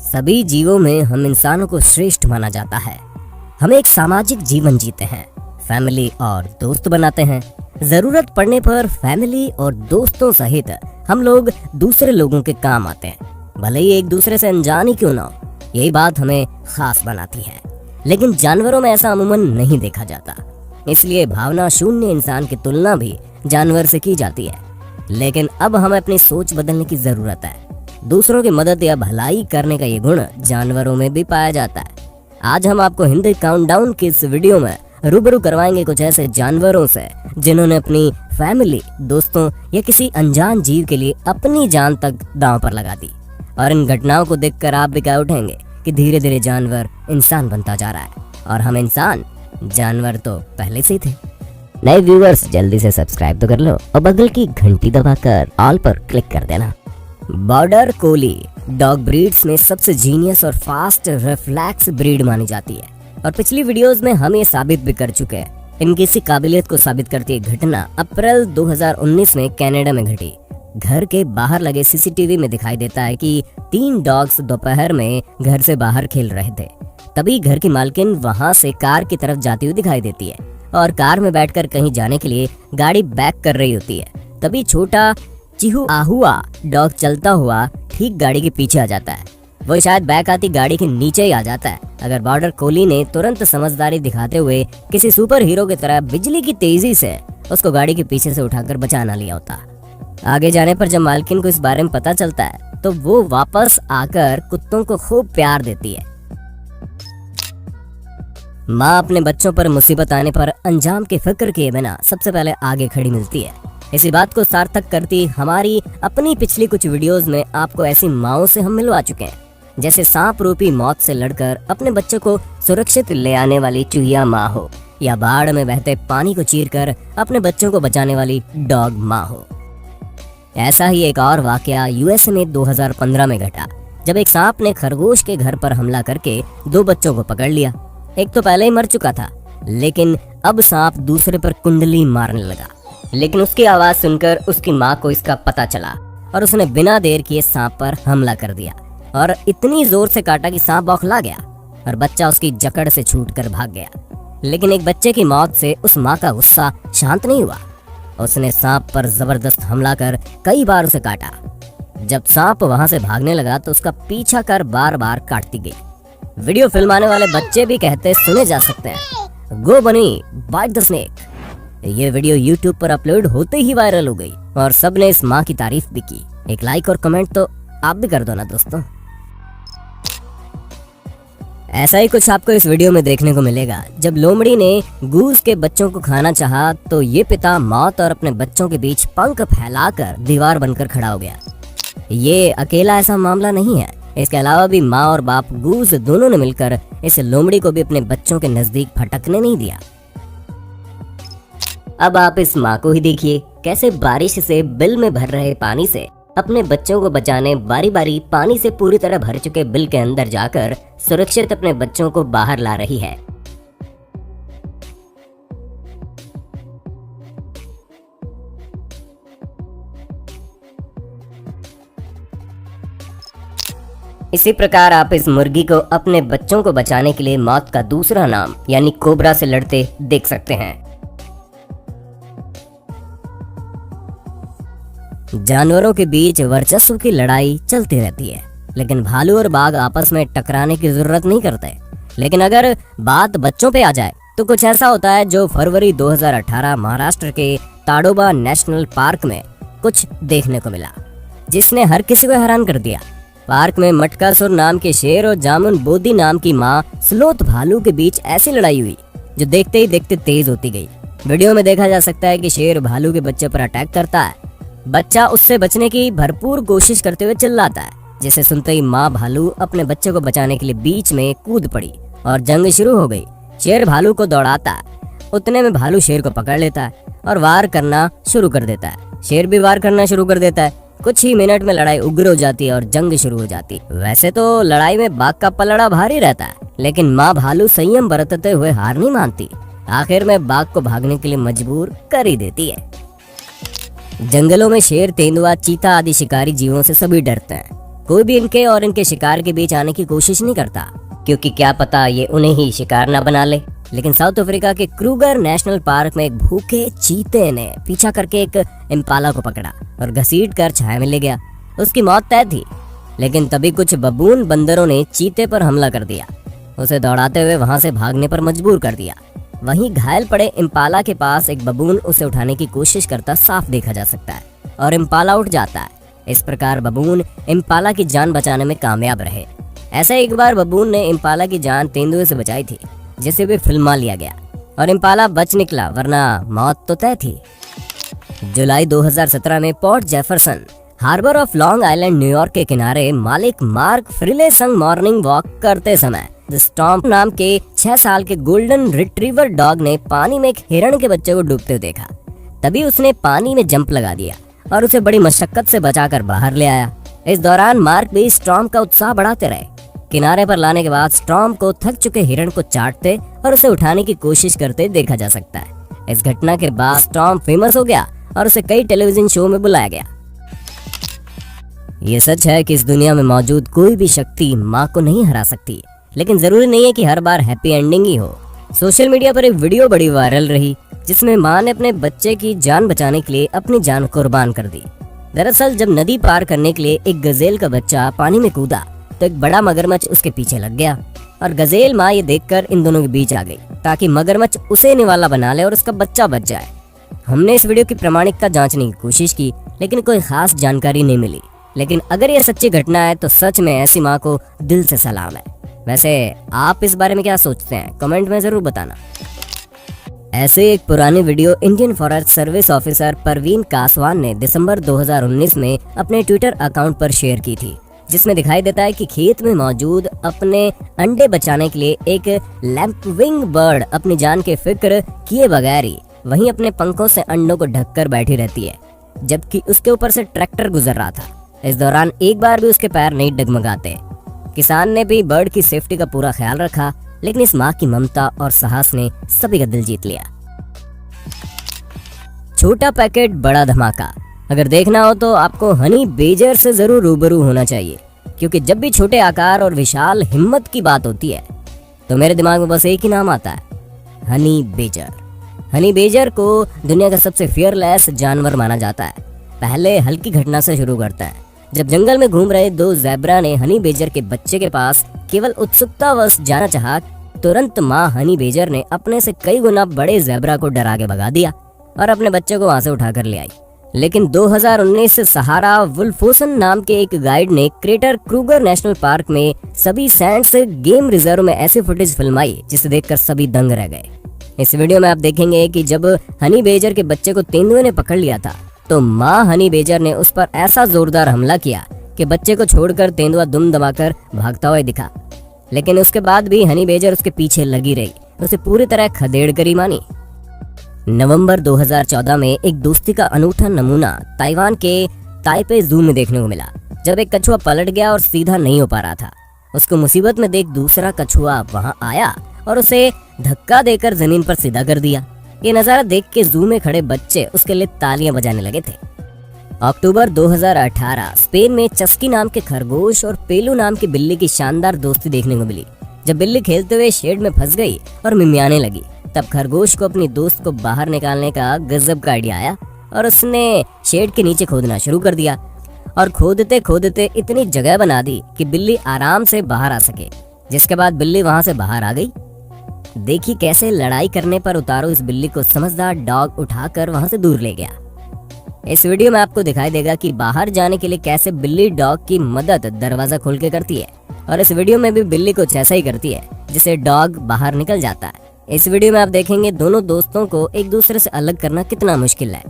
सभी जीवों में हम इंसानों को श्रेष्ठ माना जाता है। हम एक सामाजिक जीवन जीते हैं, फैमिली और दोस्त बनाते हैं। जरूरत पड़ने पर फैमिली और दोस्तों सहित हम लोग दूसरे लोगों के काम आते हैं, भले ही एक दूसरे से अनजान ही क्यों ना हो। यही बात हमें खास बनाती है। लेकिन जानवरों में ऐसा अमूमन नहीं देखा जाता, इसलिए भावना शून्य इंसान की तुलना भी जानवर से की जाती है। लेकिन अब हमें अपनी सोच बदलने की जरूरत है। दूसरों की मदद या भलाई करने का ये गुण जानवरों में भी पाया जाता है। आज हम आपको हिंदी काउंटडाउन की इस वीडियो में रूबरू करवाएंगे कुछ ऐसे जानवरों से जिन्होंने अपनी फैमिली, दोस्तों या किसी अनजान जीव के लिए अपनी जान तक दांव पर लगा दी। और इन घटनाओं को देखकर आप भी कह उठेंगे कि धीरे धीरे जानवर इंसान बनता जा रहा है, और हम इंसान जानवर तो पहले से ही थे। नए व्यूअर्स जल्दी से सब्सक्राइब तो कर लो और बगल की घंटी दबाकर ऑल पर क्लिक कर देना। बॉर्डर कोली डॉग ब्रीड्स में सबसे जीनियस और फास्ट रिफ्लेक्स ब्रीड मानी जाती है, और पिछली वीडियोस में हम ये साबित भी कर चुके हैं। इनकी इसी काबिलियत को साबित करती है घटना अप्रैल 2019 में कनाडा में घटी। घर के बाहर लगे सीसीटीवी में दिखाई देता है कि 3 डॉग्स दोपहर में घर से बाहर खेल रहे थे। तभी घर की मालकिन वहां से कार की तरफ जाती हुई दिखाई देती है, और कार में बैठकर कहीं जाने के लिए गाड़ी बैक कर रही होती है। तभी छोटा चिहुआहुआ डॉग चलता हुआ ठीक गाड़ी के पीछे आ जाता है। वो शायद बैक आती गाड़ी के नीचे ही आ जाता है। अगर बॉर्डर कोली ने तुरंत समझदारी दिखाते हुए किसी सुपर हीरो की तरह बिजली की तेजी से उसको गाड़ी के पीछे से उठाकर बचा ना लिया होता। आगे जाने पर जब मालकिन को इस बारे में पता चलता है तो वो वापस आकर कुत्तों को खूब प्यार देती है। माँ अपने बच्चों पर मुसीबत आने पर अंजाम की फिक्र किए बिना सबसे पहले आगे खड़ी मिलती है। इसी बात को सार्थक करती हमारी अपनी पिछली कुछ वीडियोस में आपको ऐसी माँओं से हम मिलवा चुके हैं, जैसे सांप रूपी मौत से लड़कर अपने बच्चों को सुरक्षित ले आने वाली चूहिया माँ हो, या बाढ़ में बहते पानी को चीरकर अपने बच्चों को बचाने वाली डॉग माँ हो। ऐसा ही एक और वाकया यूएसए में 2015 में घटा, जब एक सांप ने खरगोश के घर पर हमला करके 2 बच्चों को पकड़ लिया। एक तो पहले ही मर चुका था, लेकिन अब सांप दूसरे पर कुंडली मारने लगा। लेकिन उसकी आवाज सुनकर उसकी माँ को इसका पता चला, और उसने बिना देर किए सांप पर हमला कर दिया, और इतनी जोर से काटा कि सांप बौखला गया और बच्चा उसकी जकड़ से छूटकर भाग गया। लेकिन एक बच्चे की मौत से उस माँ का गुस्सा शांत नहीं हुआ। उसने सांप पर जबरदस्त हमला कर कई बार उसे काटा। जब सांप वहां से भागने लगा तो उसका पीछा कर बार बार काटती गई। वीडियो फिल्माने वाले बच्चे भी कहते सुने जा सकते हैं, गो बनी बाइट द स्नेक। ये वीडियो YouTube पर अपलोड होते ही वायरल हो गई, और सबने इस माँ की तारीफ भी की। एक लाइक और कमेंट तो आप भी कर दो ना दोस्तों। ऐसा ही कुछ आपको इस वीडियो में देखने को मिलेगा। जब लोमड़ी ने गूस के बच्चों को खाना चाहा तो ये पिता मौत और अपने बच्चों के बीच पंख फैलाकर दीवार बनकर खड़ा हो गया। ये अकेला ऐसा मामला नहीं है, इसके अलावा भी माँ और बाप गूस दोनों ने मिलकर इस लोमड़ी को भी अपने बच्चों के नजदीक फटकने नहीं दिया। अब आप इस माँ को ही देखिए, कैसे बारिश से बिल में भर रहे पानी से अपने बच्चों को बचाने बारी बारी पानी से पूरी तरह भर चुके बिल के अंदर जाकर सुरक्षित अपने बच्चों को बाहर ला रही है। इसी प्रकार आप इस मुर्गी को अपने बच्चों को बचाने के लिए मौत का दूसरा नाम यानी कोबरा से लड़ते देख सकते हैं। जानवरों के बीच वर्चस्व की लड़ाई चलती रहती है, लेकिन भालू और बाघ आपस में टकराने की जरूरत नहीं करते। लेकिन अगर बात बच्चों पे आ जाए तो कुछ ऐसा होता है जो फरवरी 2018 महाराष्ट्र के ताडोबा नेशनल पार्क में कुछ देखने को मिला, जिसने हर किसी को हैरान कर दिया। पार्क में मटकासुर नाम के शेर और जामुन बोदी नाम की माँ स्लोथ भालू के बीच ऐसी लड़ाई हुई जो देखते ही देखते तेज होती गई। वीडियो में देखा जा सकता है कि शेर भालू के बच्चे पर अटैक करता है। बच्चा उससे बचने की भरपूर कोशिश करते हुए चिल्लाता है, जिसे सुनते ही माँ भालू अपने बच्चे को बचाने के लिए बीच में कूद पड़ी और जंग शुरू हो गई। शेर भालू को दौड़ाता है, उतने में भालू शेर को पकड़ लेता है और वार करना शुरू कर देता है। शेर भी वार करना शुरू कर देता है। कुछ ही मिनट में लड़ाई उग्र हो जाती है और जंग शुरू हो जाती। वैसे तो लड़ाई में बाघ का पलड़ा भारी रहता है, लेकिन माँ भालू संयम बरतते हुए हार नहीं मानती। आखिर में बाघ को भागने के लिए मजबूर कर ही देती है। जंगलों में शेर, तेंदुआ, चीता आदि शिकारी जीवों से सभी डरते हैं। कोई भी इनके और इनके शिकार के बीच आने की कोशिश नहीं करता, क्योंकि क्या पता ये उन्हें ही शिकार ना बना ले। लेकिन साउथ अफ्रीका के क्रूगर नेशनल पार्क में एक भूखे चीते ने पीछा करके एक इम्पाला को पकड़ा और घसीट कर छाया में ले गया। उसकी मौत तय थी, लेकिन तभी कुछ बबून बंदरों ने चीते पर हमला कर दिया, उसे दौड़ाते हुए वहां से भागने पर मजबूर कर दिया। वहीं घायल पड़े इम्पाला के पास एक बबून उसे उठाने की कोशिश करता साफ देखा जा सकता है और इम्पाला उठ जाता है। इस प्रकार बबून इम्पाला की जान बचाने में कामयाब रहे। ऐसा एक बार बबून ने इम्पाला की जान तेंदुए से बचाई थी, जिसे भी फिल्मा लिया गया और इम्पाला बच निकला, वरना मौत तो तय थी। जुलाई 2017 में Port Jefferson Harbor of Long Island न्यूयॉर्क के किनारे मालिक मार्क फ्रिले संग मॉर्निंग वॉक करते समय स्टॉम्प नाम के 6 साल के गोल्डन रिट्रीवर डॉग ने पानी में एक हिरण के बच्चे को डूबते हुए देखा। तभी उसने पानी में जंप लगा दिया और उसे बड़ी मशक्कत से बचाकर बाहर ले आया। इस दौरान मार्क भी स्टॉर्म का उत्साह बढ़ाते रहे। किनारे पर लाने के बाद स्टॉर्म को थक चुके हिरण को चाटते और उसे उठाने की कोशिश करते देखा जा सकता है। इस घटना के बाद स्टॉर्म फेमस हो गया और उसे कई टेलीविजन शो में बुलाया गया। ये सच है कि इस दुनिया में मौजूद कोई भी शक्ति माँ को नहीं हरा सकती, लेकिन जरूरी नहीं है कि हर बार हैप्पी एंडिंग ही हो। सोशल मीडिया पर एक वीडियो बड़ी वायरल रही, जिसमें माँ ने अपने बच्चे की जान बचाने के लिए अपनी जान कुर्बान कर दी। दरअसल जब नदी पार करने के लिए एक गजेल का बच्चा पानी में कूदा तो एक बड़ा मगरमच्छ उसके पीछे लग गया और गजेल माँ ये देखकर इन दोनों के बीच आ गई ताकि मगरमच्छ उसे निवाला बना ले और उसका बच्चा बच जाए। हमने इस वीडियो की प्रामाणिकता जांचने की कोशिश की, लेकिन कोई खास जानकारी नहीं मिली। लेकिन अगर ये सच्ची घटना है तो सच में ऐसी माँ को दिल से सलाम है। वैसे आप इस बारे में क्या सोचते हैं, कमेंट में जरूर बताना। ऐसे एक पुरानी video Indian forest service officer Parveen Kaswan ने दिसंबर 2019 में अपने ट्विटर अकाउंट पर शेयर की थी, जिसमें दिखाई देता है कि खेत में मौजूद अपने अंडे बचाने के लिए एक लैम्पविंग बर्ड अपनी जान के फिक्र किए बगैर ही वहीं अपने पंखों से अंडों को ढककर बैठी रहती है, जबकि उसके ऊपर से ट्रैक्टर गुजर रहा था। इस दौरान एक बार भी उसके पैर नहीं डगमगाते। किसान ने भी बर्ड की सेफ्टी का पूरा ख्याल रखा, लेकिन इस माँ की ममता और साहस ने सभी का दिल जीत लिया। छोटा पैकेट बड़ा धमाका। अगर देखना हो तो आपको हनी बेजर से जरूर रूबरू होना चाहिए, क्योंकि जब भी छोटे आकार और विशाल हिम्मत की बात होती है तो मेरे दिमाग में बस एक ही नाम आता है, हनी बेजर। हनी बेजर को दुनिया का सबसे फियरलेस जानवर माना जाता है। पहले हल्की घटना से शुरू करता है। जब जंगल में घूम रहे 2 ज़ेब्रा ने हनी बेजर के बच्चे के पास केवल उत्सुकतावश जाना चाहा, तुरंत माँ हनी बेजर ने अपने से कई गुना बड़े ज़ेब्रा को डरा के भगा दिया और अपने बच्चे को वहां से उठाकर ले आई। लेकिन 2019 से सहारा वुल्फोसन नाम के एक गाइड ने क्रेटर क्रूगर नेशनल पार्क में सभी सैंड्स गेम रिजर्व में ऐसी फुटेज फिल्माई जिसे देखकर सभी दंग रह गए। इस वीडियो में आप देखेंगे कि जब हनी बेजर के बच्चे को तेंदुए ने पकड़ लिया था तो माँ हनी बेजर ने उस पर ऐसा जोरदार हमला किया कि बच्चे को छोड़कर तेंदुआ दुम दबाकर भागता हुआ दिखा। लेकिन उसके बाद भी हनी बेजर उसके पीछे लगी रही, उसे पूरी तरह खदेड़ कर ही मानी। नवंबर 2014 में एक दोस्ती का अनूठा नमूना ताइवान के ताइपे जू में देखने को मिला, जब एक कछुआ पलट गया और सीधा नहीं हो पा रहा था। उसको मुसीबत में देख दूसरा कछुआ वहां आया और उसे धक्का देकर जमीन पर सीधा कर दिया। ये नजारा देख के जू में खड़े बच्चे उसके लिए तालियां बजाने लगे थे। अक्टूबर 2018 स्पेन में चस्की नाम के खरगोश और पेलू नाम की बिल्ली की शानदार दोस्ती देखने को मिली। जब बिल्ली खेलते हुए शेड में फंस गई और मिमियाने लगी, तब खरगोश को अपनी दोस्त को बाहर निकालने का गजब का आइडिया आया और उसने शेड के नीचे खोदना शुरू कर दिया और खोदते खोदते इतनी जगह बना दी कि बिल्ली आराम से बाहर आ सके। जिसके बाद बिल्ली वहां से बाहर आ गई। देखी कैसे लड़ाई करने पर उतारू इस बिल्ली को समझदार डॉग उठाकर वहां से दूर ले गया। इस वीडियो में आपको दिखाई देगा कि बाहर जाने के लिए कैसे बिल्ली डॉग की मदद दरवाजा खोल के करती है, और इस वीडियो में भी बिल्ली कुछ ऐसा ही करती है जिससे डॉग बाहर निकल जाता है। इस वीडियो में आप देखेंगे दोनों दोस्तों को एक दूसरे से अलग करना कितना मुश्किल है।